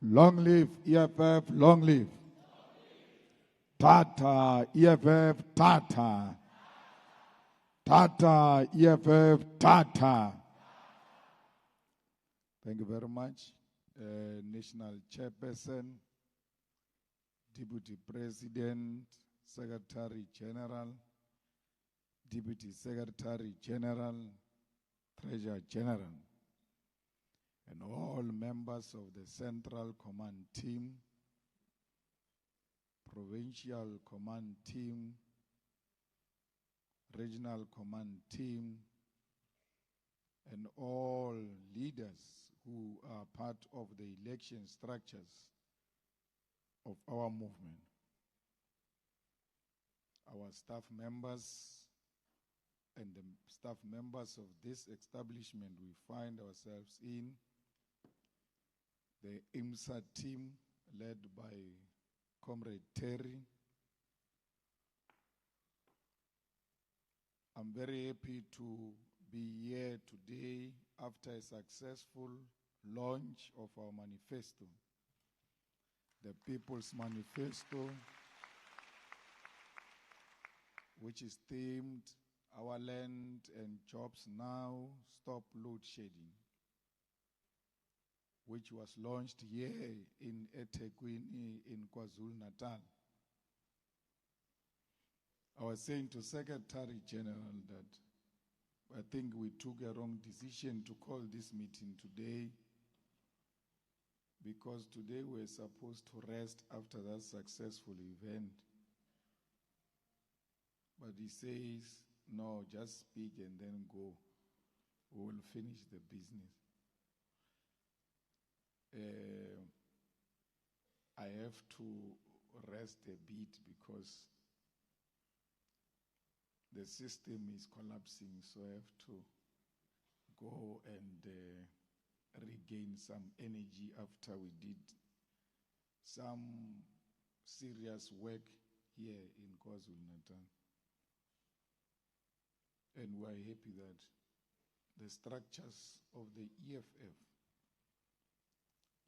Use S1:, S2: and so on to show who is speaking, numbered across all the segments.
S1: Long live EFF, long live. Tata, EFF, Tata. Tata, EFF, Tata. Thank you very much. National Chairperson, Deputy President, Secretary General, Deputy Secretary General, Treasurer General, and all members of the Central Command Team, Provincial Command Team, Regional Command Team, and all leaders who are part of the election structures of our movement. Our staff members and the staff members of this establishment we find ourselves in, the IMSA team led by Comrade Terry. I'm very happy to be here today after a successful launch of our manifesto, the People's Manifesto, which is themed Our Land and Jobs Now, Stop Load Shedding, which was launched here in eThekwini in KwaZulu-Natal. I was saying to Secretary General that I think we took a wrong decision to call this meeting today, because today we're supposed to rest after that successful event. But he says, no, just speak and then go. We will finish the business. I have to rest a bit because the system is collapsing, so I have to go and regain some energy after we did some serious work here in KwaZulu-Natal. And we're happy that the structures of the EFF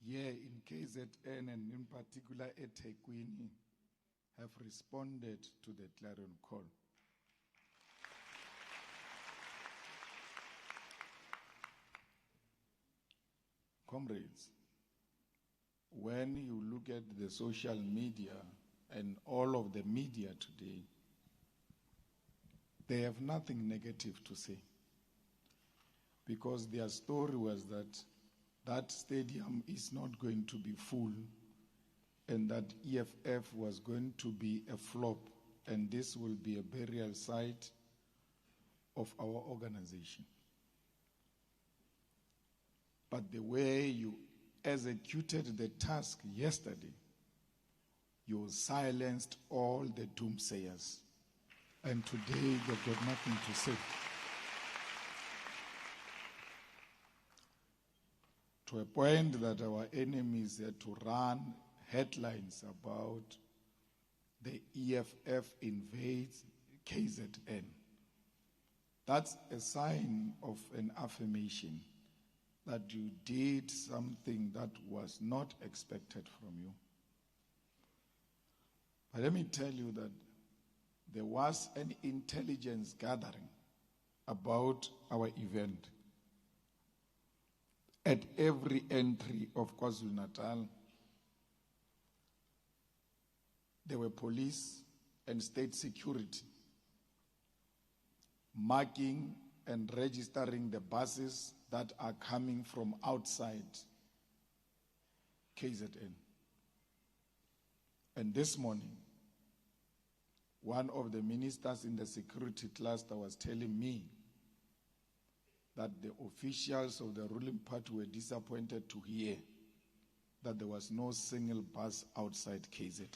S1: here in KZN and in particular eThekwini have responded to the clarion call. Comrades, when you look at the social media and all of the media today, they have nothing negative to say, because their story was that that stadium is not going to be full and that EFF was going to be a flop and this will be a burial site of our organization. But the way you executed the task yesterday, you silenced all the doomsayers. And today they've got nothing to say. To a point that our enemies had to run headlines about the EFF invades KZN. That's a sign of an affirmation that you did something that was not expected from you. But let me tell you that there was an intelligence gathering about our event. At every entry of KwaZulu-Natal, there were police and state security marking and registering the buses that are coming from outside KZN. And this morning, one of the ministers in the security cluster was telling me that the officials of the ruling party were disappointed to hear that there was no single bus outside KZN.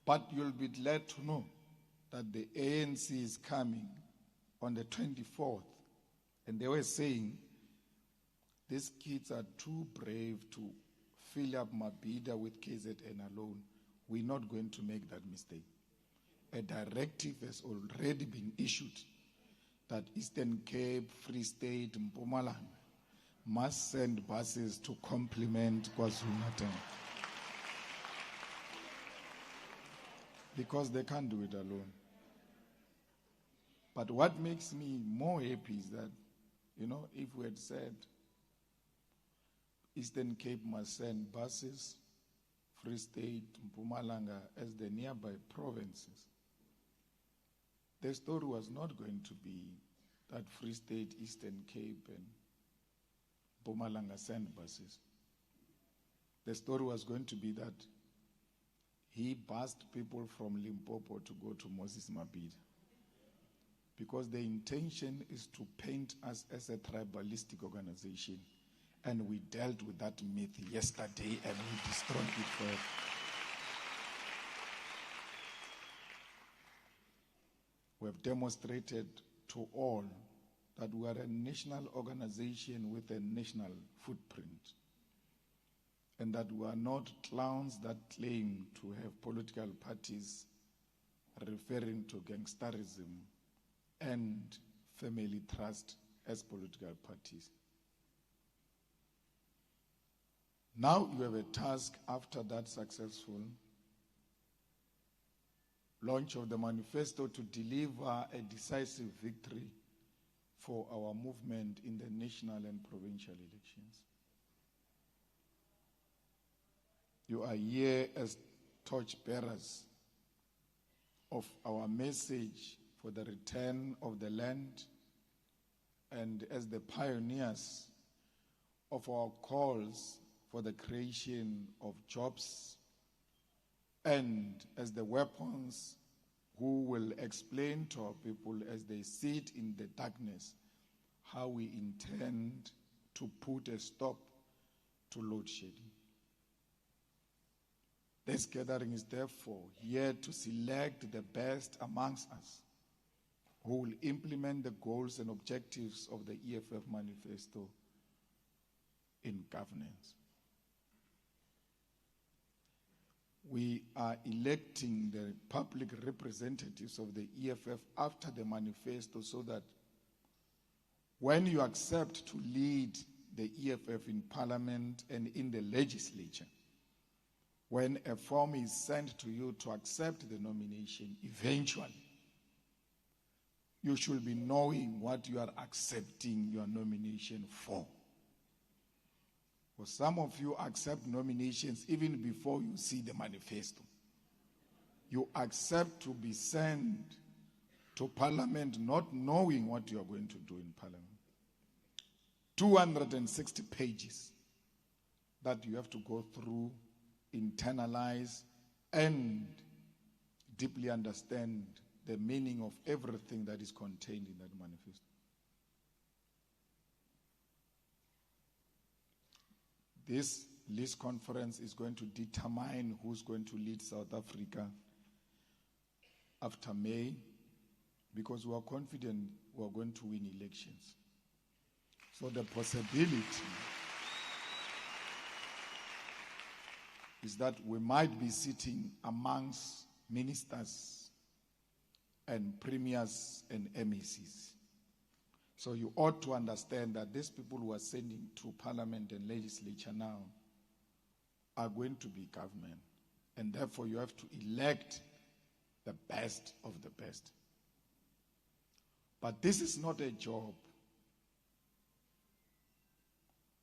S1: But you'll be glad to know that the ANC is coming on the 24th, and they were saying, these kids are too brave to fill up Mabhida with KZN alone. We're not going to make that mistake. A directive has already been issued that Eastern Cape, Free State, Mpumalanga must send buses to complement KwaZulu-Natal. Because they can't do it alone. But what makes me more happy is that, if we had said Eastern Cape must send buses, Free State, Mpumalanga as the nearby provinces, the story was not going to be that Free State, Eastern Cape, and Mpumalanga send buses. The story was going to be that he bussed people from Limpopo to go to Moses Mabhida, because the intention is to paint us as a tribalistic organization, and we dealt with that myth yesterday and we destroyed it forever. We have demonstrated to all that we are a national organization with a national footprint, and that we are not clowns that claim to have political parties referring to gangsterism and family trust as political parties. Now you have a task after that successful launch of the manifesto to deliver a decisive victory for our movement in the national and provincial elections. You are here as torchbearers of our message for the return of the land, and as the pioneers of our calls for the creation of jobs, and as the weapons who will explain to our people as they sit in the darkness how we intend to put a stop to load shedding. This gathering is therefore here to select the best amongst us who will implement the goals and objectives of the EFF manifesto in governance. We are electing the public representatives of the EFF after the manifesto, so that when you accept to lead the EFF in parliament and in the legislature, when a form is sent to you to accept the nomination, eventually, you should be knowing what you are accepting your nomination for. For some of you accept nominations even before you see the manifesto. You accept to be sent to parliament not knowing what you are going to do in parliament. 260 pages that you have to go through, internalize, and deeply understand the meaning of everything that is contained in that manifesto. This list conference is going to determine who's going to lead South Africa after May, because we are confident we are going to win elections. So the possibility is that we might be sitting amongst ministers and premiers and MECs. So you ought to understand that these people who are sending to parliament and legislature now are going to be government. And therefore you have to elect the best of the best. But this is not a job,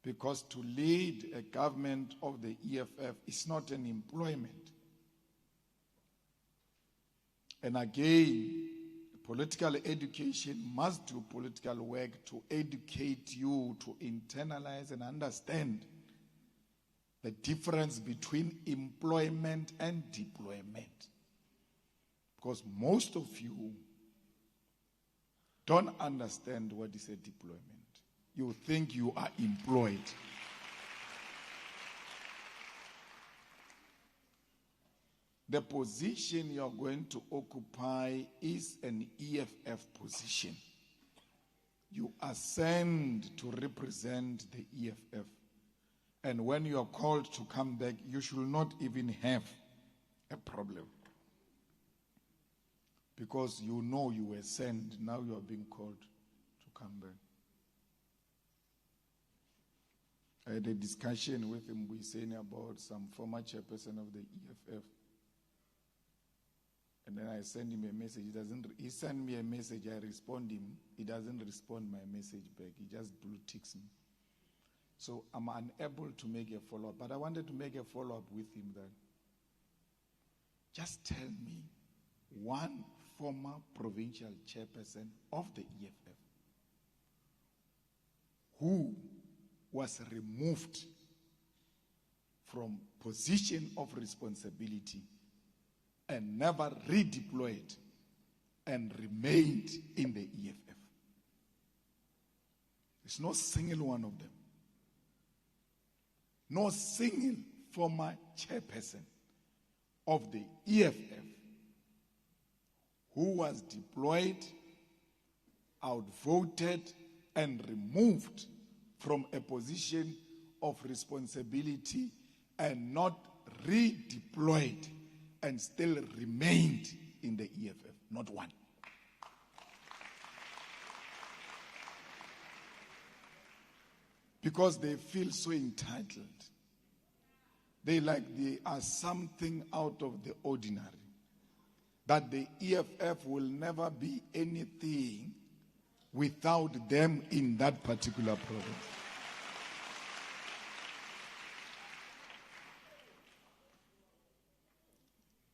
S1: because to lead a government of the EFF is not an employment. And again, political education must do political work to educate you to internalize and understand the difference between employment and deployment. Because most of you don't understand what is a deployment. You think you are employed. The position you are going to occupy is an EFF position. You are sent to represent the EFF. And when you are called to come back, you should not even have a problem. Because you know you were sent, now you are being called to come back. I had a discussion with him, we saying about some former chairperson of the EFF. And then I sent him a message. He sent me a message, I respond him. He doesn't respond my message back. He just blue ticks me. So I'm unable to make a follow-up. But I wanted to make a follow-up with him that just tell me one former provincial chairperson of the EFF who was removed from position of responsibility and never redeployed and remained in the EFF. There's no single one of them. No single former chairperson of the EFF who was deployed, outvoted, and removed from a position of responsibility and not redeployed and still remained in the EFF. Not one. Because they feel so entitled. They are something out of the ordinary. That the EFF will never be anything without them in that particular province.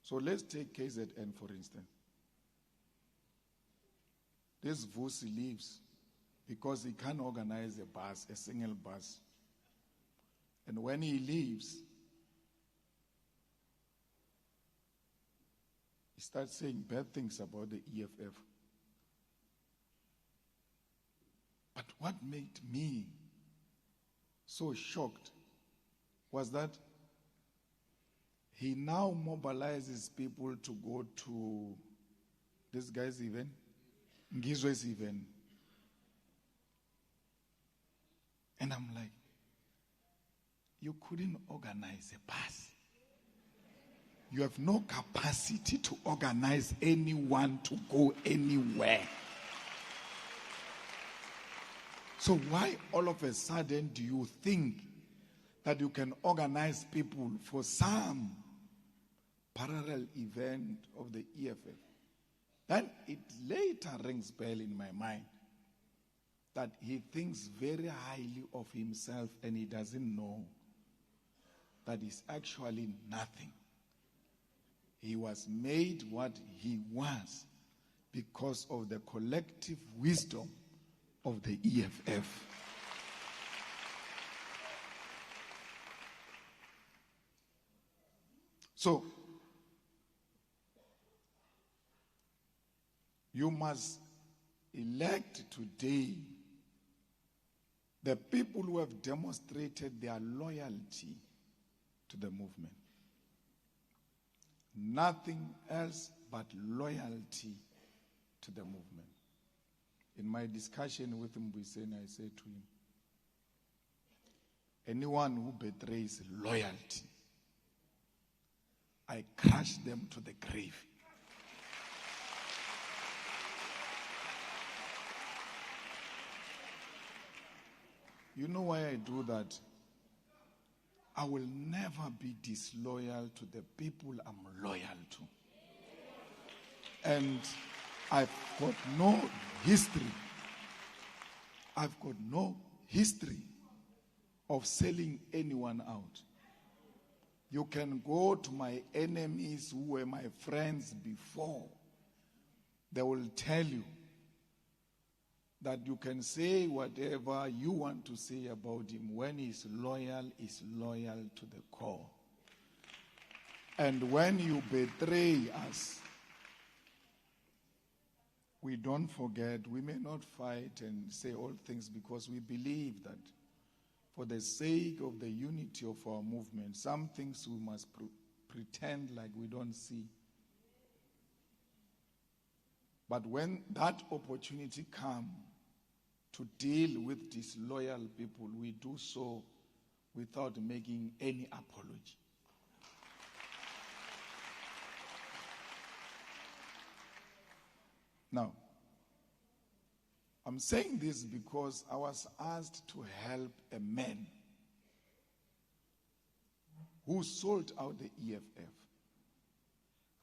S1: So let's take KZN for instance. This Vusi leaves because he can't organize a single bus. And when he leaves, he starts saying bad things about the EFF. But what made me so shocked was that he now mobilizes people to go to this guy's event, Ngizwe's event. And I'm like, you couldn't organize a bus. You have no capacity to organize anyone to go anywhere. So why all of a sudden do you think that you can organize people for some parallel event of the EFF? Then it later rings bell in my mind that he thinks very highly of himself and he doesn't know that he's actually nothing. He was made what he was because of the collective wisdom of the EFF. So, you must elect today the people who have demonstrated their loyalty to the movement. Nothing else but loyalty to the movement. In my discussion with Mbuyiseni, I said to him, anyone who betrays loyalty, I crush them to the grave. You know why I do that? I will never be disloyal to the people I'm loyal to. And I've got no history. I've got no history of selling anyone out. You can go to my enemies who were my friends before. They will tell you that you can say whatever you want to say about him. When he's loyal to the core. And when you betray us, we don't forget. We may not fight and say all things because we believe that for the sake of the unity of our movement, some things we must pretend like we don't see. But when that opportunity comes to deal with disloyal people, we do so without making any apology. Now, I'm saying this because I was asked to help a man who sold out the EFF,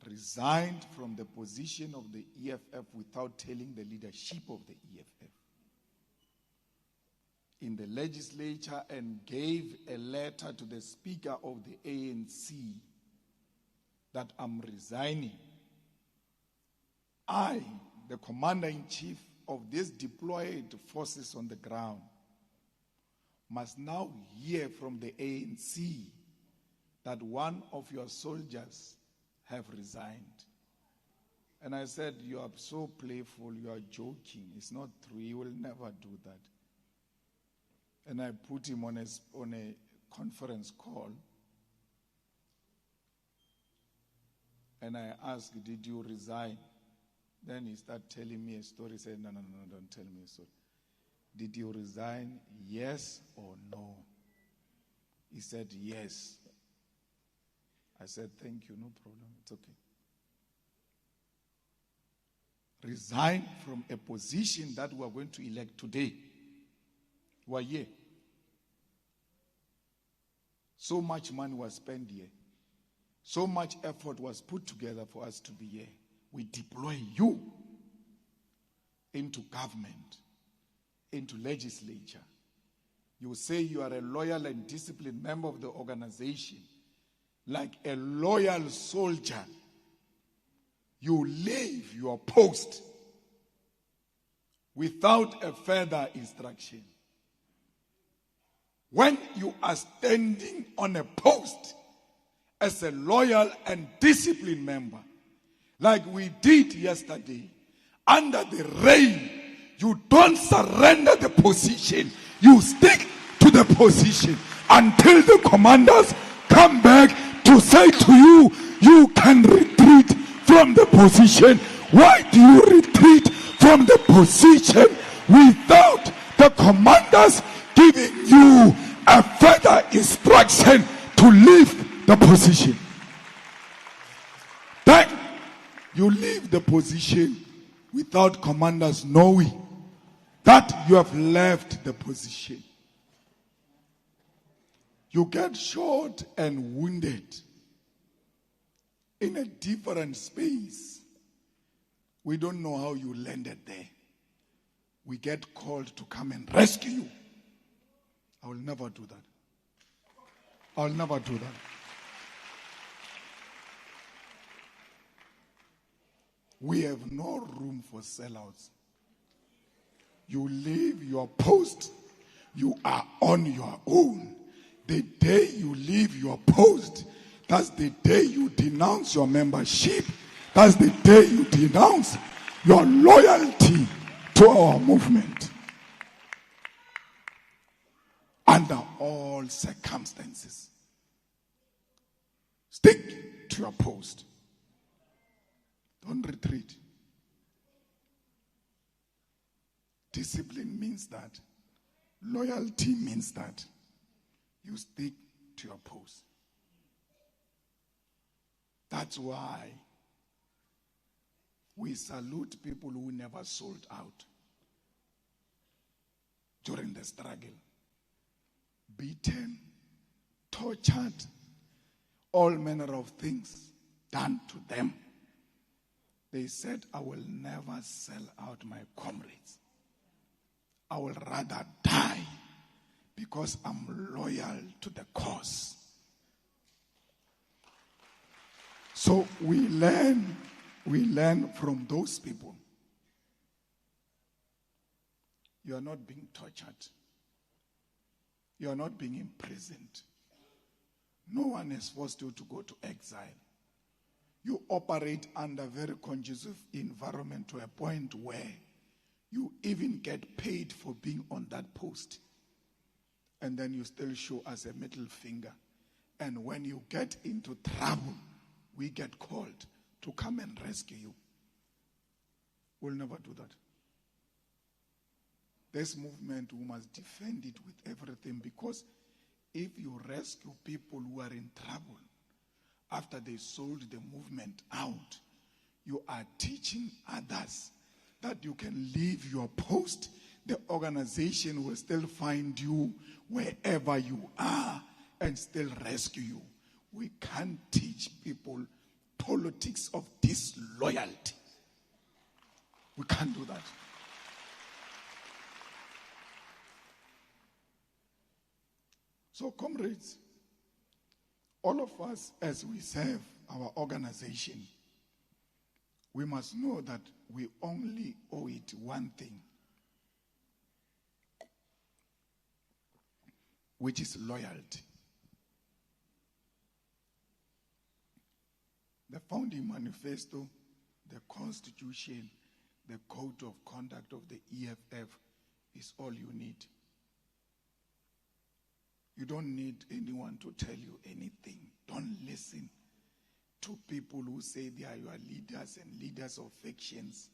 S1: resigned from the position of the EFF without telling the leadership of the EFF in the legislature, and gave a letter to the Speaker of the ANC that I'm resigning. I, the Commander-in-Chief of these deployed forces on the ground, must now hear from the ANC that one of your soldiers have resigned. And I said, you are so playful, you are joking. It's not true, he will never do that. And I put him on a conference call. And I asked, did you resign? Then he started telling me a story. He said, no, don't tell me a story. Did you resign, yes or no? He said, yes. I said, thank you, no problem, it's okay. Resign from a position that we are going to elect today. We are here. So much money was spent here. So much effort was put together for us to be here. We deploy you into government, into legislature. You say you are a loyal and disciplined member of the organization. Like a loyal soldier, you leave your post without a further instruction. When you are standing on a post as a loyal and disciplined member, like we did yesterday, under the rain, you don't surrender the position. You stick to the position until the commanders come back to say to you, you can retreat from the position. Why do you retreat from the position without the commanders giving you a further instruction to leave the position? Then you leave the position without commanders knowing that you have left the position. You get shot and wounded in a different space. We don't know how you landed there. We get called to come and rescue you. I will never do that. I will never do that. We have no room for sellouts. You leave your post, you are on your own. The day you leave your post, that's the day you denounce your membership. That's the day you denounce your loyalty to our movement. Under all circumstances, stick to your post. Don't retreat. Discipline means that. Loyalty means that. You stick to your post. That's why we salute people who never sold out during the struggle. Beaten, tortured, all manner of things done to them. They said, I will never sell out my comrades. I will rather die because I'm loyal to the cause. So we learn from those people. You are not being tortured. You are not being imprisoned. No one has forced you to go to exile. You operate under a very conducive environment to a point where you even get paid for being on that post. And then you still show us a middle finger. And when you get into trouble, we get called to come and rescue you. We'll never do that. This movement, we must defend it with everything, because if you rescue people who are in trouble after they sold the movement out, you are teaching others that you can leave your post. The organization will still find you wherever you are and still rescue you. We can't teach people politics of disloyalty. We can't do that. So, comrades, all of us, as we serve our organization, we must know that we only owe it one thing, which is loyalty. The founding manifesto, the constitution, the code of conduct of the EFF is all you need. You don't need anyone to tell you anything. Don't listen to people who say they are your leaders and leaders of factions.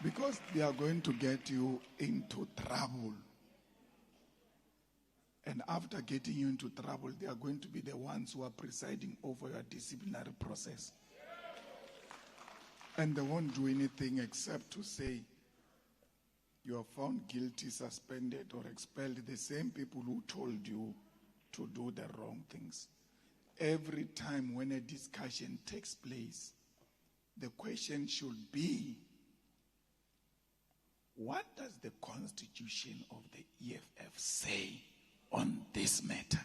S1: Because they are going to get you into trouble. And after getting you into trouble, they are going to be the ones who are presiding over your disciplinary process. And they won't do anything except to say, you are found guilty, suspended, or expelled. The same people who told you to do the wrong things. Every time when a discussion takes place, the question should be, what does the constitution of the EFF say on this matter?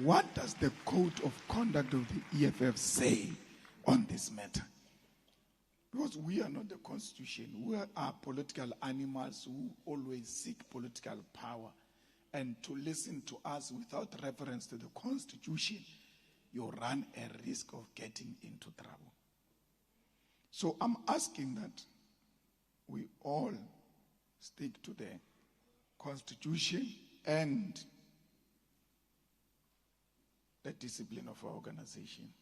S1: What does the code of conduct of the EFF say on this matter? Because we are not the constitution. We are political animals who always seek political power. And to listen to us without reference to the constitution, you run a risk of getting into trouble. So I'm asking that we all stick to the constitution and the discipline of our organization.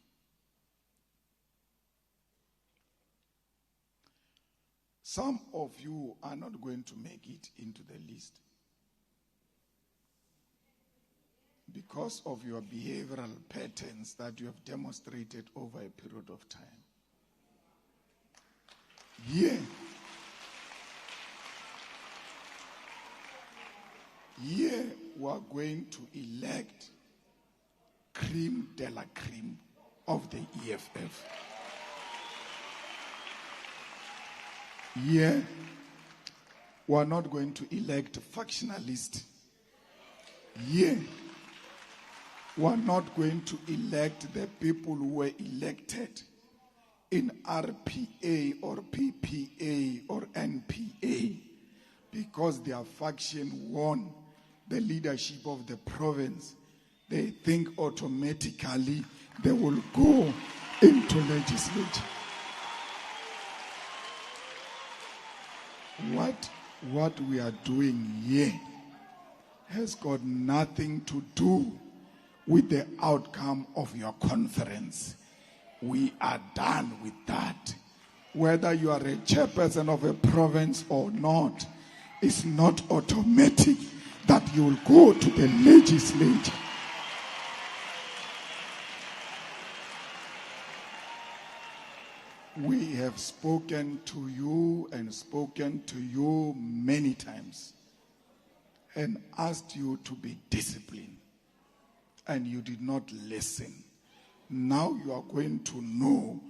S1: Some of you are not going to make it into the list because of your behavioral patterns that you have demonstrated over a period of time. Here we are going to elect cream de la cream of the EFF. Here we are not going to elect factionalists. Here we are not going to elect the people who were elected in RPA or PPA or NPA because their faction won the leadership of the province. They think automatically they will go into legislature. What we are doing here has got nothing to do with the outcome of your conference. We are done with that. Whether you are a chairperson of a province or not, it's not automatic that you will go to the legislature. We have spoken to you and spoken to you many times and asked you to be disciplined, and you did not listen. Now you are going to know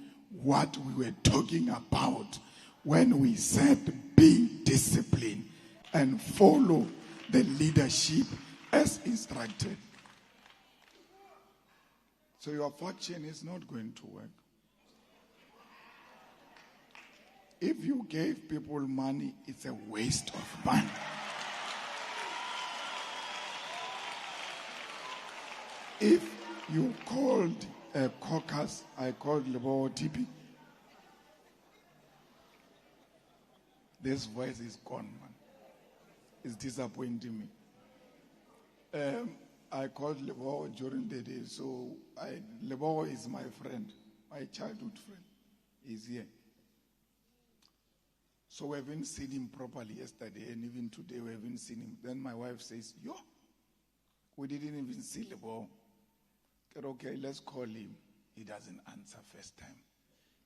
S1: what we were talking about when we said be disciplined and follow the leadership as instructed. So your faction is not going to work. If you gave people money, it's a waste of money. If you called a caucus, I called Lebo TP. This voice is gone, man. It's disappointing me. I called Lebo during the day, so Lebo is my friend, my childhood friend. He's here. So we haven't seen him properly yesterday, and even today we haven't seen him. Then my wife says, yo, We didn't even see the ball. Okay, let's call him. He doesn't answer first time.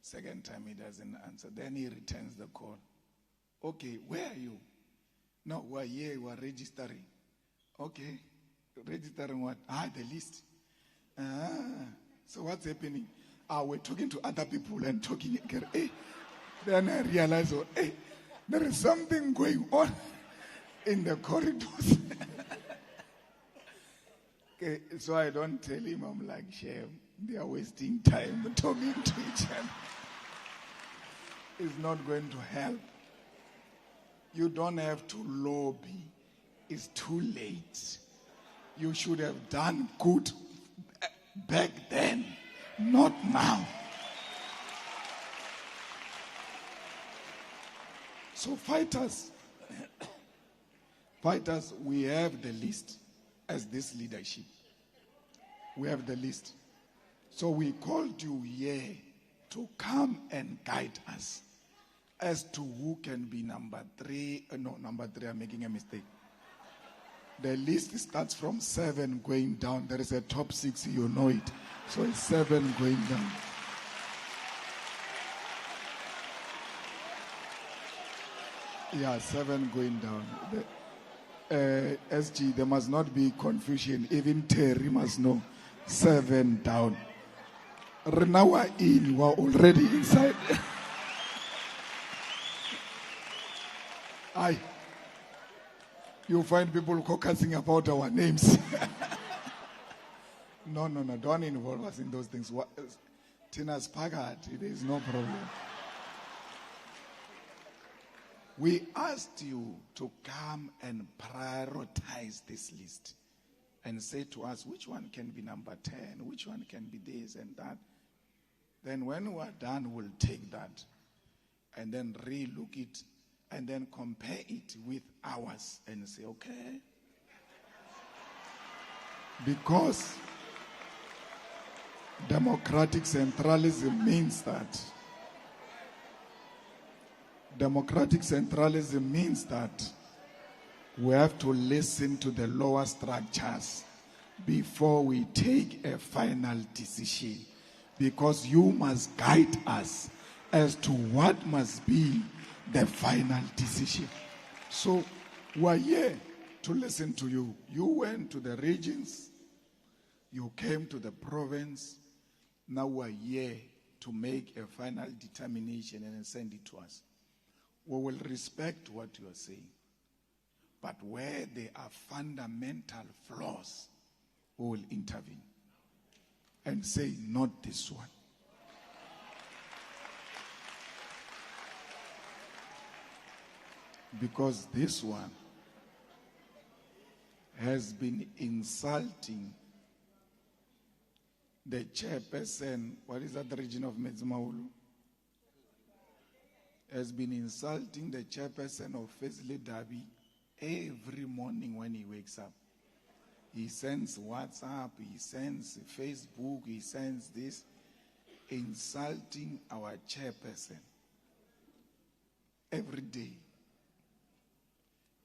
S1: Second time he doesn't answer. Then he returns the call. Okay, where are you? No, we're here, we're registering. Okay, registering what? The list. So what's happening? We're talking to other people and talking again. Then I realize, there is something going on in the corridors. Okay, so I don't tell him. I'm like, shame. They are wasting time talking to each other. It's not going to help. You don't have to lobby. It's too late. You should have done good back then, not now. So fighters, we have the list as this leadership. We have the list. So we called you here to come and guide us as to who can be number 3. Number 3, I'm making a mistake. The list starts from 7 going down. There is a top 6, you know it. So it's 7 going down. Yeah, 7 going down. SG, there must not be confusion. Even Terry must know. 7 down. Now we're in. We're already inside. You find people caucusing about our names. No, don't involve us in those things. Tina's Pagat, there is no problem. We asked you to come and prioritize this list and say to us which one can be number 10, which one can be this and that. Then when we're done, we'll take that and then re-look it and then compare it with ours and say, okay. Because democratic centralism means that we have to listen to the lower structures before we take a final decision. Because you must guide us as to what must be the final decision. So we're here to listen to you. You went to the regions. You came to the province. Now we're here to make a final determination and send it to us. We will respect what you are saying. But where there are fundamental flaws, we will intervene and say, not this one. Because this one has been insulting the chairperson, what is that region of Medzimahulu? Has been insulting the chairperson of Fesley Derby every morning when he wakes up. He sends WhatsApp, he sends Facebook, he sends this, insulting our chairperson every day.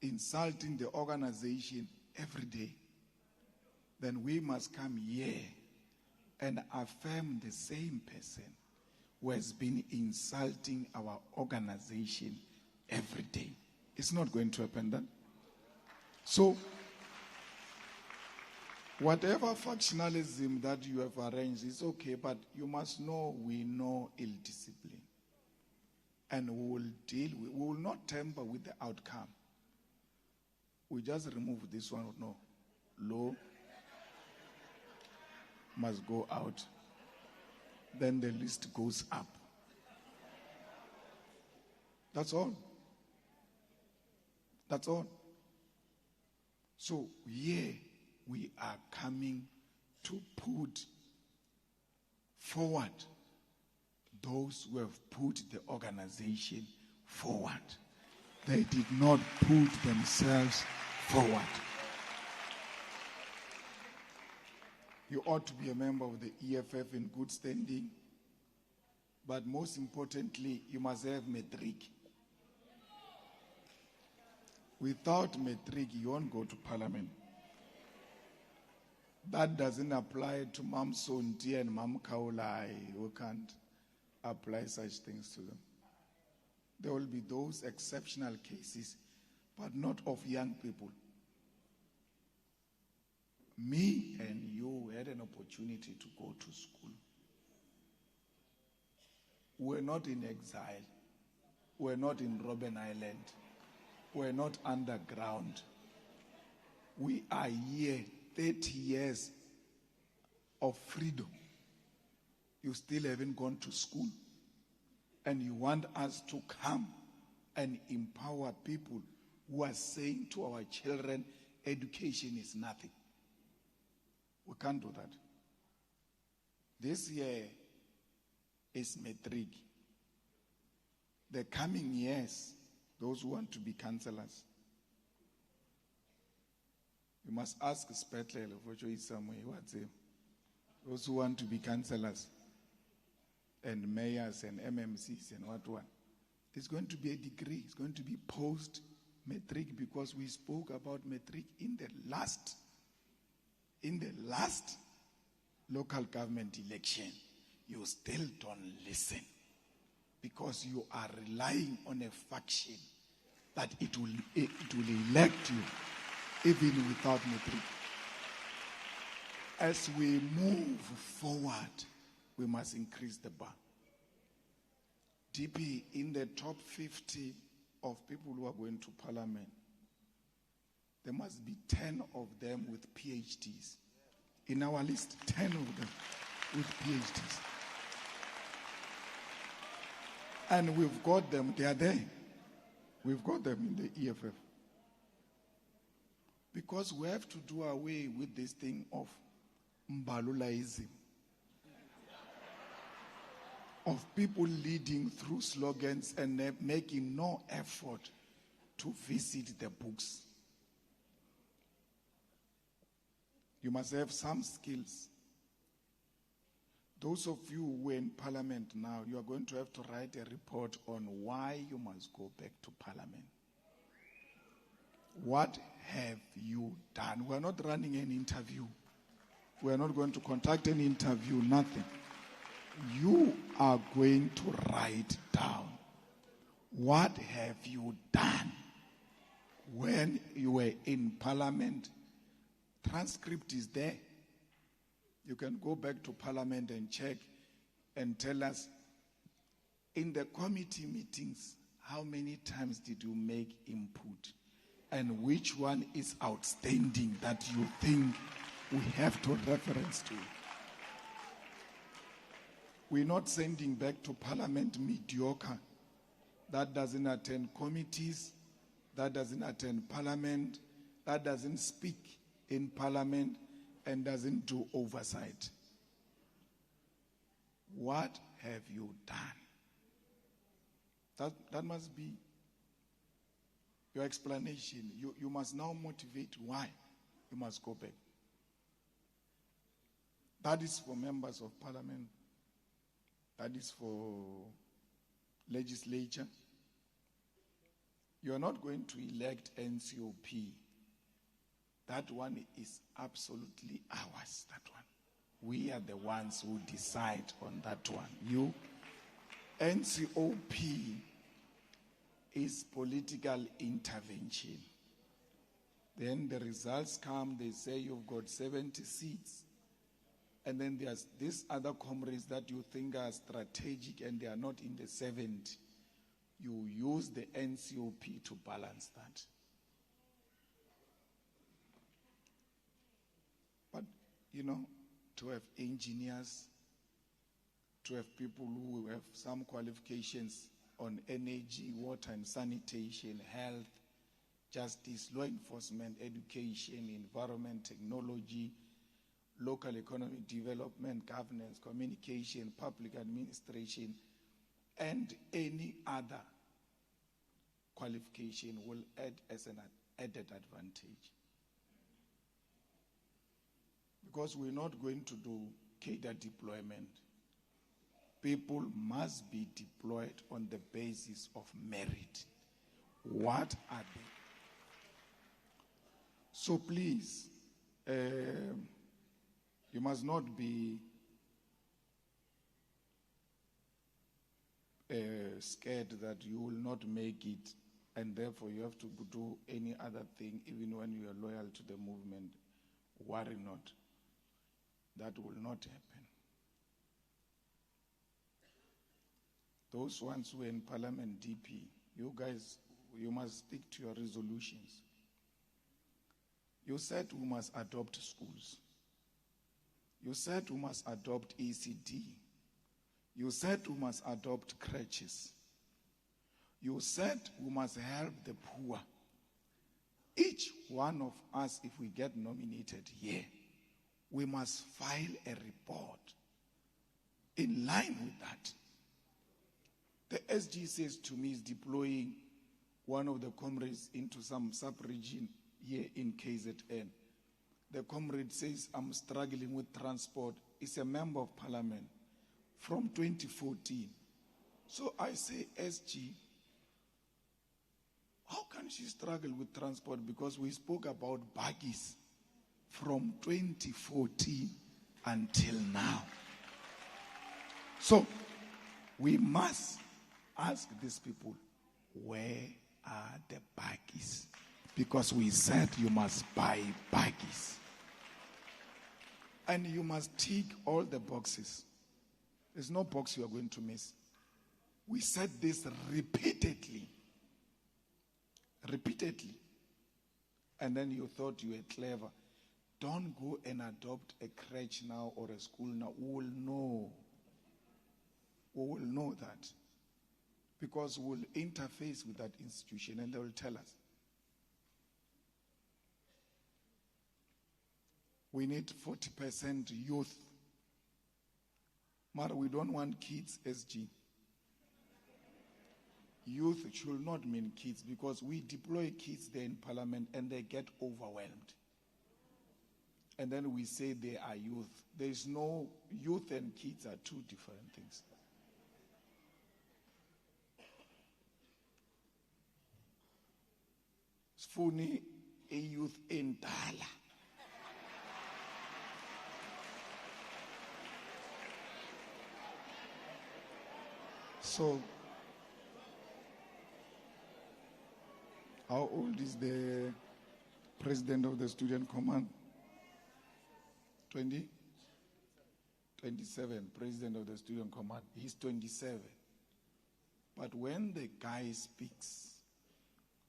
S1: Insulting the organization every day. Then we must come here and affirm the same person who has been insulting our organization every day. It's not going to happen then. So, whatever factionalism that you have arranged is okay, but you must know we know ill discipline. And we will not tamper with the outcome. We just remove this one. No. Low must go out. Then the list goes up. That's all. That's all. So here we are coming to put forward those who have put the organization forward. They did not put themselves forward. You ought to be a member of the EFF in good standing. But most importantly, you must have matric. Without matric, you won't go to parliament. That doesn't apply to Mam Sonti and Mam Kaulai. We can't apply such things to them. There will be those exceptional cases, but not of young people. Me and you had an opportunity to go to school. We're not in exile. We're not in Robben Island. We're not underground. We are here, 30 years of freedom. You still haven't gone to school. And you want us to come and empower people who are saying to our children, education is nothing. We can't do that. This year is matric. The coming years, those who want to be counselors, you must ask Spetlele for somewhere. Those who want to be counselors and mayors and MMCs and what. It's going to be a degree. It's going to be post-matric, because we spoke about matric in the last local government election. You still don't listen, because you are relying on a faction that it will elect you even without matric. As we move forward, we must increase the bar. DP, in the top 50 of people who are going to parliament, there must be 10 of them with PhDs. In our list, 10 of them with PhDs. And we've got them, they are there. We've got them in the EFF. Because we have to do away with this thing of Mbalulaism. Of people leading through slogans and making no effort to visit the books. You must have some skills. Those of you who are in parliament now, you are going to have to write a report on why you must go back to parliament. What have you done? We are not running an interview. We are not going to conduct an interview, nothing. You are going to write down, what have you done when you were in parliament? Transcript is there. You can go back to parliament and check and tell us, in the committee meetings, how many times did you make input? And which one is outstanding that you think we have to reference to? We're not sending back to parliament mediocre. That doesn't attend committees, that doesn't attend parliament, that doesn't speak in parliament, and doesn't do oversight. What have you done? That must be your explanation. You must now motivate why you must go back. That is for members of parliament. That is for legislature. You are not going to elect NCOP. That one is absolutely ours, that one. We are the ones who decide on that one. NCOP is political intervention. Then the results come, they say you've got 70 seats. And then there's these other comrades that you think are strategic and they are not in the 70. You use the NCOP to balance that. But, to have engineers, to have people who have some qualifications on energy, water and sanitation, health, justice, law enforcement, education, environment, technology, local economic development, governance, communication, public administration, and any other qualification will add as an added advantage. Because we're not going to do cadre deployment. People must be deployed on the basis of merit. What are they? So please, You must not be scared that you will not make it, and therefore you have to do any other thing, even when you are loyal to the movement. Worry not. That will not happen. Those ones who are in Parliament DP, you guys, you must stick to your resolutions. You said we must adopt schools. You said we must adopt ECD. You said we must adopt crutches. You said we must help the poor. Each one of us, if we get nominated here, we must file a report in line with that. The SG says to me is deploying one of the comrades into some sub-region here in KZN. The comrade says, I'm struggling with transport. He's a member of parliament from 2014. So I say, SG, how can she struggle with transport? Because we spoke about buggies from 2014 until now. So we must ask these people, where are the buggies? Because we said you must buy buggies. And you must tick all the boxes. There's no box you are going to miss. We said this repeatedly. Repeatedly. And then you thought you were clever. Don't go and adopt a crèche now or a school now. We will know. We will know that. Because we'll interface with that institution and they will tell us. We need 40% youth. Mara, we don't want kids, SG. Youth should not mean kids because we deploy kids there in parliament and they get overwhelmed. And then we say they are youth. There is no youth and kids are two different things. Sfuni a youth in Dala. So, how old is the president of the student command? 20? 27, president of the student command. He's 27. But when the guy speaks,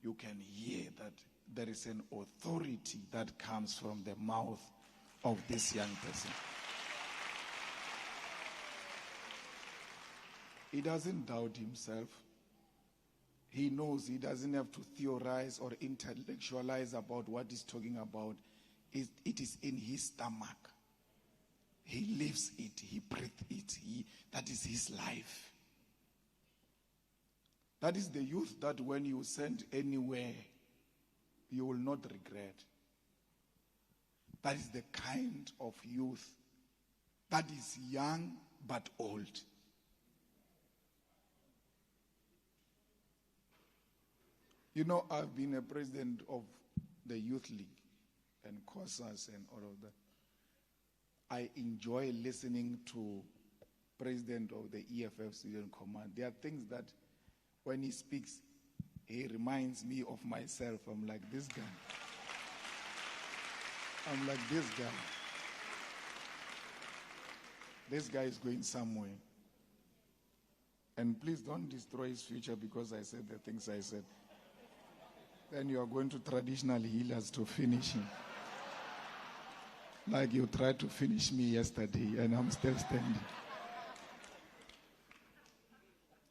S1: you can hear that there is an authority that comes from the mouth of this young person. He doesn't doubt himself. He knows he doesn't have to theorize or intellectualize about what he's talking about. It is in his stomach. He lives it. He breathes it. That is his life. That is the youth that when you send anywhere, you will not regret. That is the kind of youth that is young but old. You know, I've been a president of the Youth League and COSAS and all of that. I enjoy listening to president of the EFF Student Command. There are things that when he speaks, he reminds me of myself. I'm like this guy. I'm like this guy. This guy is going somewhere. And please don't destroy his future because I said the things I said. Then you are going to traditional healers to finish him. Like you tried to finish me yesterday and I'm still standing.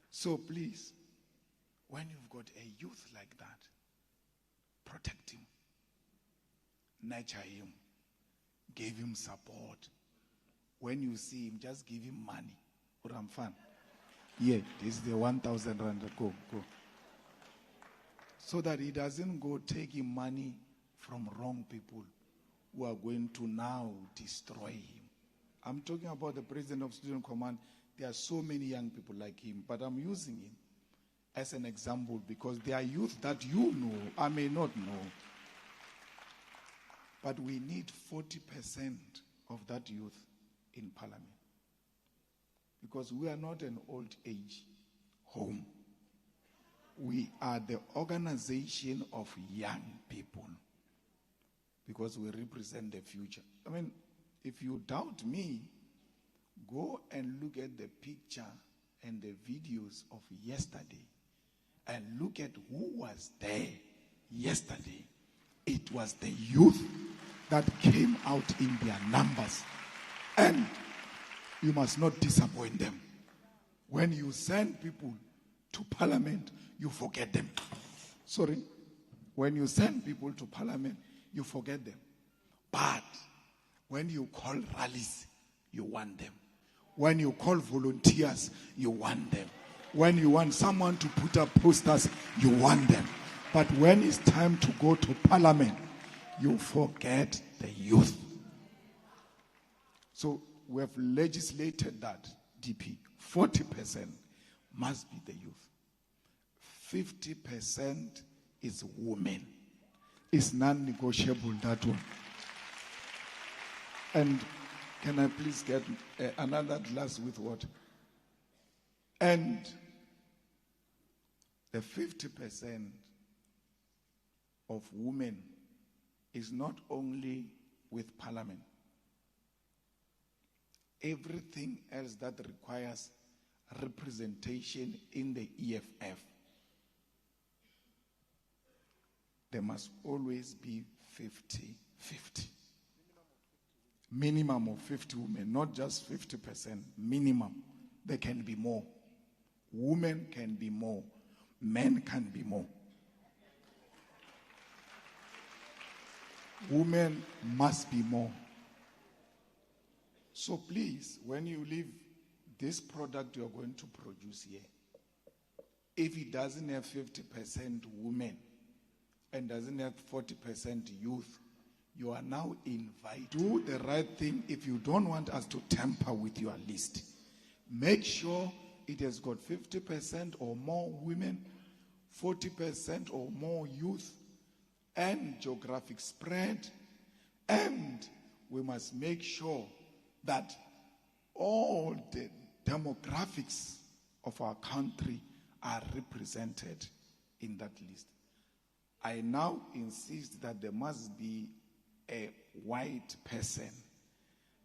S1: So please, when you've got a youth like that, protect him, nurture him, give him support. When you see him, just give him money. Uramfan. Yeah, this is the 1,000 rand. Go. So that he doesn't go taking money from wrong people who are going to now destroy him. I'm talking about the president of Student Command. There are so many young people like him, but I'm using him as an example because they are youth that you know, I may not know. But we need 40% of that youth in parliament. Because we are not an old age home. We are the organization of young people. Because we represent the future. I mean, if you doubt me, go and look at the picture and the videos of yesterday and look at who was there yesterday. It was the youth that came out in their numbers. And you must not disappoint them. When you send people to parliament, you forget them. Sorry. When you send people to parliament, you forget them. But when you call rallies, you want them. When you call volunteers, you want them. When you want someone to put up posters, you want them. But when it's time to go to parliament, you forget the youth. So we have legislated that, DP, 40% must be the youth. 50% is women. It's non-negotiable, that one. And can I please get another glass with water? And the 50% of women is not only with parliament. Everything else that requires representation in the EFF, there must always be 50-50. Minimum of 50 women, not just 50%, minimum. There can be more. Women can be more. Men can be more. Women must be more. So please, when you leave this product you're going to produce here, if it doesn't have 50% women and doesn't have 40% youth, you are now invited. Do the right thing if you don't want us to tamper with your list. Make sure it has got 50% or more women, 40% or more youth, and geographic spread. And we must make sure that all the demographics of our country are represented in that list. I now insist that there must be a white person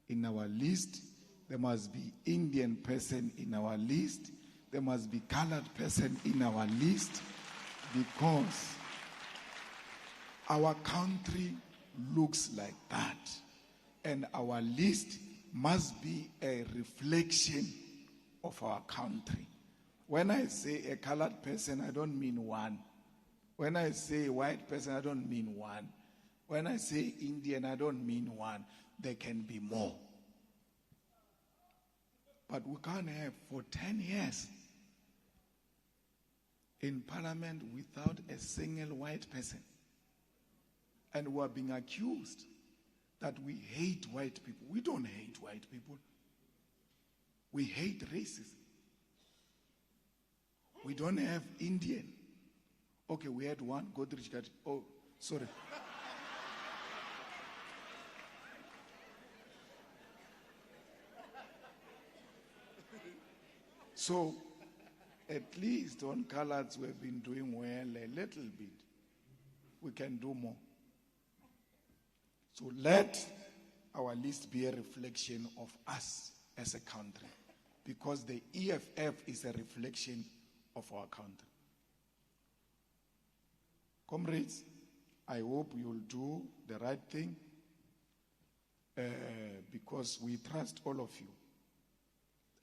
S1: in our list. There must be Indian person in our list. There must be colored person in our list, because our country looks like that. And our list must be a reflection of our country. When I say a colored person, I don't mean one. When I say white person, I don't mean one. When I say Indian, I don't mean one. There can be more. But we can't have for 10 years in parliament without a single white person. And we are being accused that we hate white people. We don't hate white people. We hate racism. We don't have Indian. Okay, we had one, Godrich Gat. Oh, sorry. So, at least on coloreds we've been doing well a little bit. We can do more. So let our list be a reflection of us as a country, because the EFF is a reflection of our country. Comrades, I hope you'll do the right thing, because we trust all of you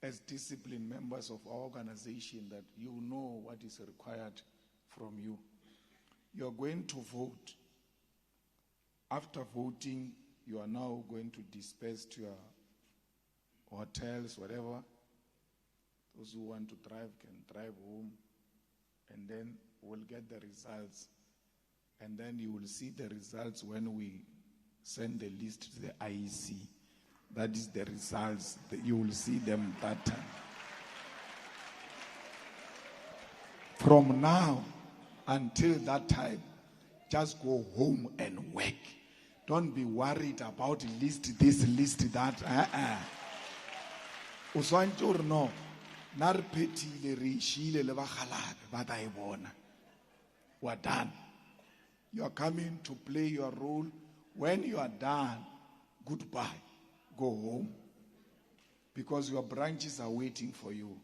S1: as disciplined members of our organization, that you know what is required from you. You are going to vote. After voting, you are now going to disperse to your hotels, whatever. Those who want to drive can drive home, and then we'll get the results. And then you will see the results when we send the list to the IEC. That is the results. You will see them that time. From now until that time, just go home and work. Don't be worried about list this, list that. O swantse gore no, na re phethile re ishile le ba galabe ba tla e bona. We're done. You are coming to play your role. When you are done, goodbye. Go home. Because your branches are waiting for you.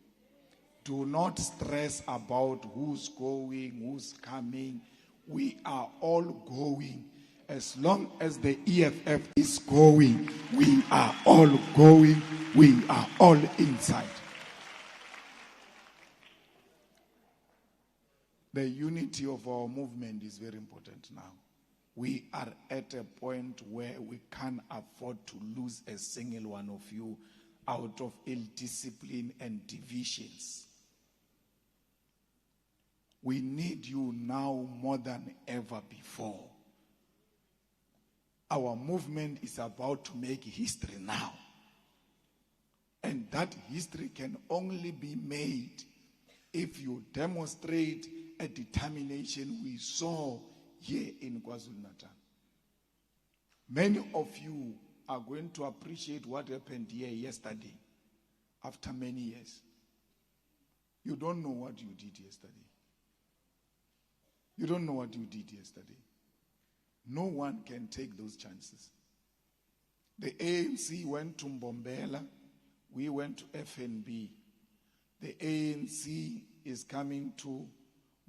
S1: Do not stress about who's going, who's coming. We are all going. As long as the EFF is going, we are all going. We are all inside. The unity of our movement is very important now. We are at a point where we can't afford to lose a single one of you out of ill-discipline and divisions. We need you now more than ever before. Our movement is about to make history now. And that history can only be made if you demonstrate a determination we saw here in KwaZulu-Natal. Many of you are going to appreciate what happened here yesterday, after many years. You don't know what you did yesterday. You don't know what you did yesterday. No one can take those chances. The ANC went to Mbombela. We went to FNB. The ANC is coming to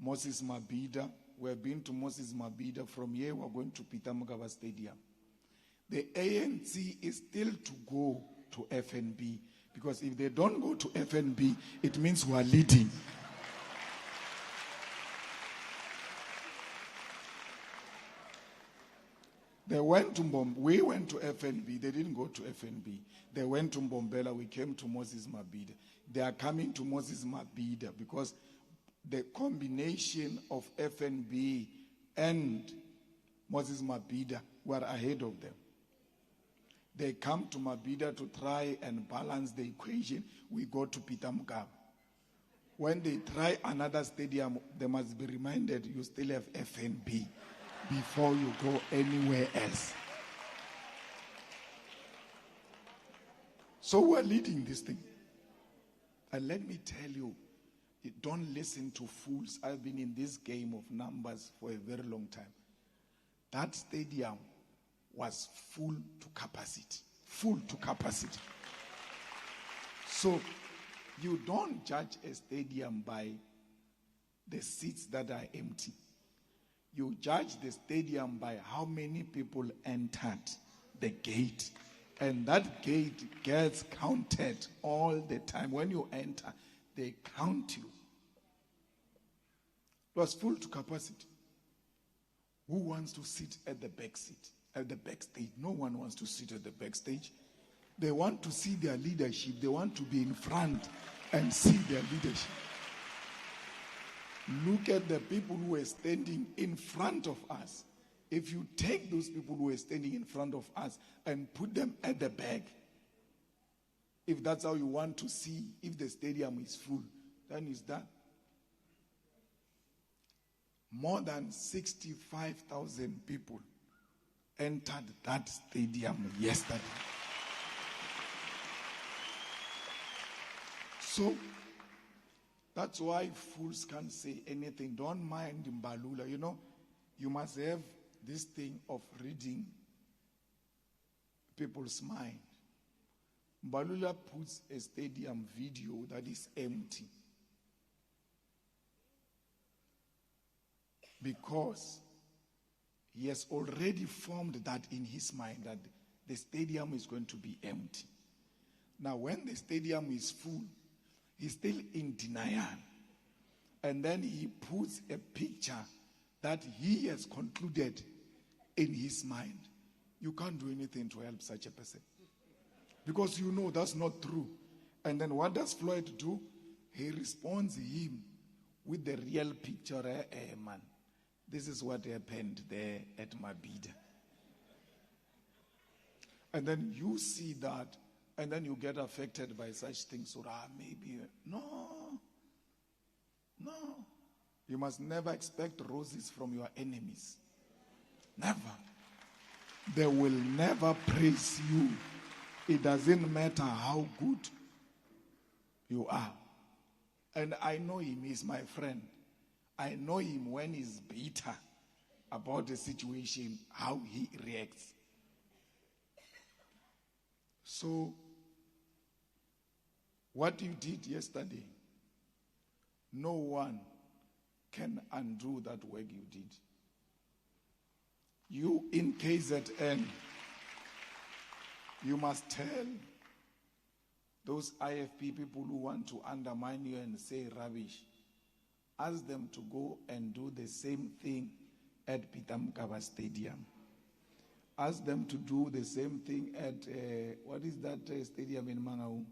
S1: Moses Mabhida. We've been to Moses Mabhida. From here, we're going to Peter Mokaba Stadium. The ANC is still to go to FNB, because if they don't go to FNB, it means we're leading. We went to FNB. They didn't go to FNB. They went to Mbombela. We came to Moses Mabhida. They are coming to Moses Mabhida because the combination of FNB and Moses Mabhida were ahead of them. They come to Mabhida to try and balance the equation. We go to Peter Mokaba. When they try another stadium, they must be reminded you still have FNB before you go anywhere else. So we're leading this thing. And let me tell you, don't listen to fools. I've been in this game of numbers for a very long time. That stadium was full to capacity. Full to capacity. So you don't judge a stadium by the seats that are empty. You judge the stadium by how many people entered the gate. And that gate gets counted all the time. When you enter, they count you. It was full to capacity. Who wants to sit at the back seat? At the backstage? No one wants to sit at the backstage. They want to see their leadership. They want to be in front and see their leadership. Look at the people who are standing in front of us. If you take those people who are standing in front of us and put them at the back, if that's how you want to see if the stadium is full, then it's done. More than 65,000 people entered that stadium yesterday. So, that's why fools can't say anything. Don't mind Mbalula. You know, you must have this thing of reading people's mind. Mbalula puts a stadium video that is empty because he has already formed that in his mind that the stadium is going to be empty. Now, when the stadium is full, he's still in denial. And then he puts a picture that he has concluded in his mind. You can't do anything to help such a person, because you know that's not true. And then what does Floyd do? He responds him with the real picture. Man, this is what happened there at Mabhida. And then you see that, and then you get affected by such things. So maybe, no. You must never expect roses from your enemies. Never. They will never praise you. It doesn't matter how good you are. And I know him, he's my friend. I know him when he's bitter about the situation, how he reacts. So, what you did yesterday, no one can undo that work you did. You in KZN, you must tell those IFP people who want to undermine you and say rubbish, ask them to go and do the same thing at Pitamkaba Stadium. Ask them to do the same thing at, what is that stadium in Mangaung?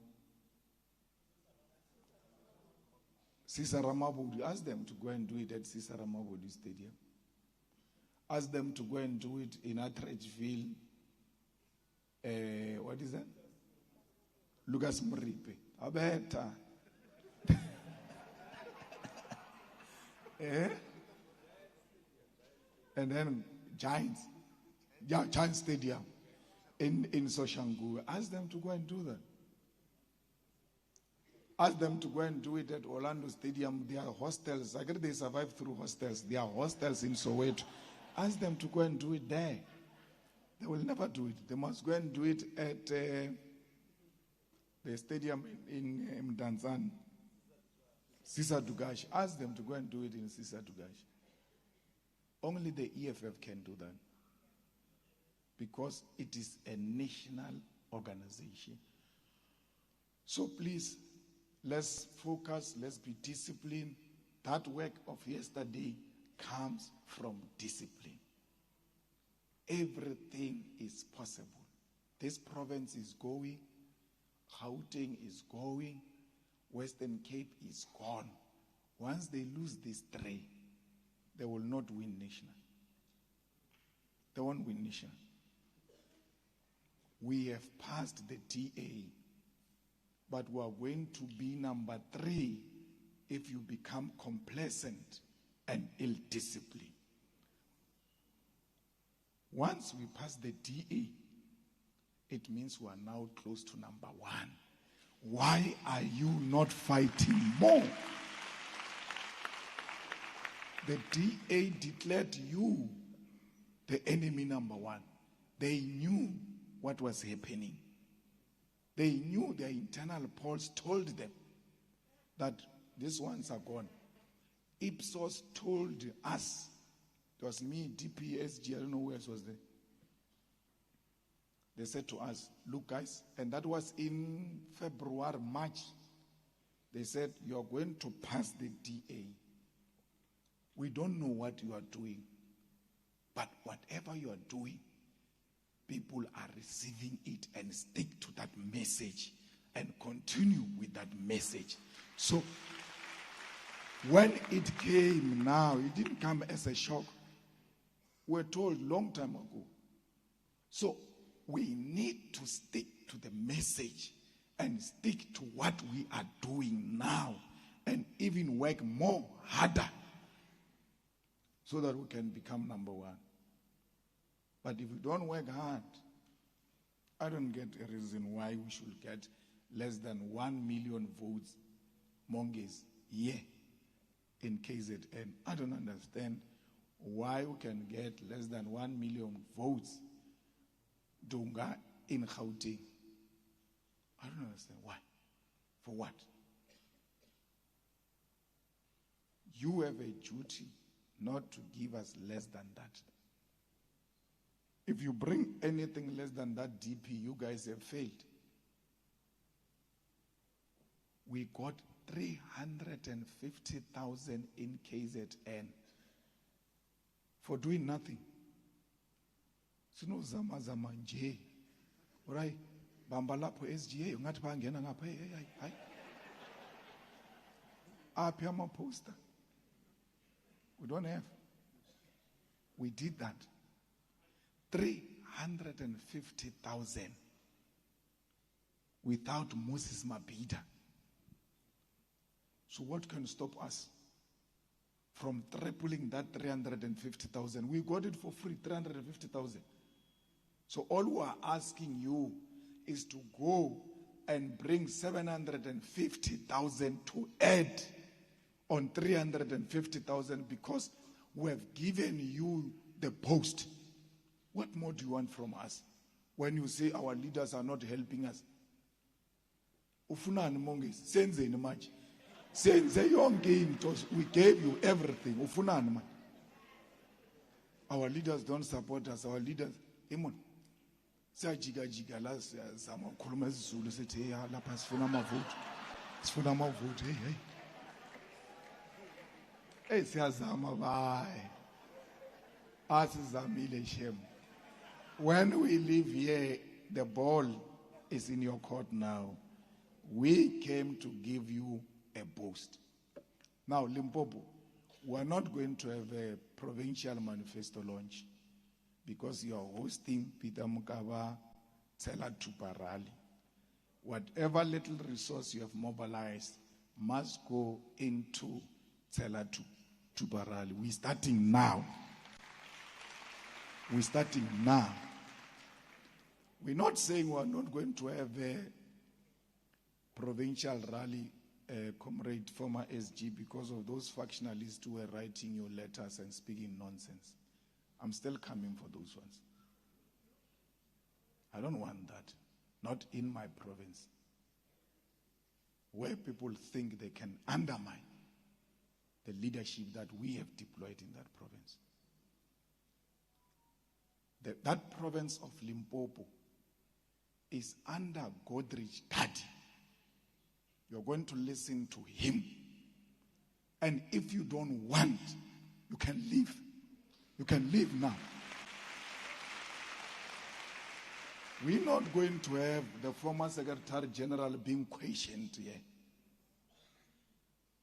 S1: Sisa Ramabudi. Ask them to go and do it at Sisa Ramabudi Stadium. Ask them to go and do it in Atteridgeville. What is that? Lucas Mripe. Abeta. And then Giants. Yeah, Giant Stadium in Soshangu. Ask them to go and do that. Ask them to go and do it at Orlando Stadium. There are hostels. I guess they survive through hostels. There are hostels in Soweto. Ask them to go and do it there. They will never do it. They must go and do it at the stadium in Mdanzan. Sisa Dugash. Ask them to go and do it in Sisa Dugash. Only the EFF can do that. Because it is a national organization. So please, let's focus, let's be disciplined. That work of yesterday comes from discipline. Everything is possible. This province is going, Gauteng is going, Western Cape is gone. Once they lose these three, they will not win national. They won't win national. We have passed the DA, but we are going to be number 3 if you become complacent and ill-disciplined. Once we pass the DA, it means we are now close to number 1. Why are you not fighting more? The DA declared you the enemy number 1. They knew what was happening. They knew their internal polls told them that these ones are gone. Ipsos told us, it was me, DPSG, I don't know who else was there. They said to us, look guys, and that was in February, March. They said, you're going to pass the DA. We don't know what you are doing, but whatever you are doing, people are receiving it and stick to that message and continue with that message. So when it came now, it didn't come as a shock. We were told long time ago. So we need to stick to the message and stick to what we are doing now and even work more harder so that we can become number 1. But if we don't work hard, I don't get a reason why we should get less than 1 million votes, Monges, here in KZN. I don't understand why we can get less than 1 million votes, Dunga, in Gauteng. I don't understand why. For what? You have a duty not to give us less than that. If you bring anything less than that DP, you guys have failed. We got 350,000 in KZN for doing nothing. Sino zama zama nje. Right? Bamba lapho SGA ungathi bangena ngapha hey. Aphi ama poster. We don't have. We did that. 350,000 without Moses Mabhida. So what can stop us from tripling that 350,000? We got it for free, 350,000. So all we are asking you is to go and bring 750,000 to add on 350,000 because we have given you the post. What more do you want from us? When you say our leaders are not helping us. Ufunani mongezi, senzeni manje. Senze yonke into, we gave you everything. Ufunani manje. Our leaders don't support us. Our leaders, imon. Siyajiga la siyazama ukukhuluma isiZulu sithi hey lapha sifuna amavote. Sifuna amavote hey. Hey siyazama bye. Asizamile shem. When we leave here, the ball is in your court now. We came to give you a boost. Now, Limpopo, we are not going to have a provincial manifesto launch because you are hosting Peter Mukaba, Tsela Tupa rally. Whatever little resource you have mobilized must go into Tsela Tupa rally. We're starting now. We're starting now. We're not saying we're not going to have a provincial rally, comrade former SG, because of those factionalists who were writing your letters and speaking nonsense. I'm still coming for those ones. I don't want that. Not in my province, where people think they can undermine the leadership that we have deployed in that province. That province of Limpopo is under Godrich Daddy. You're going to listen to him. And if you don't want, you can leave. You can leave now. We're not going to have the former Secretary General being questioned here.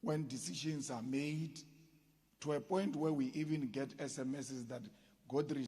S1: When decisions are made, to a point where we even get SMSs that Godrich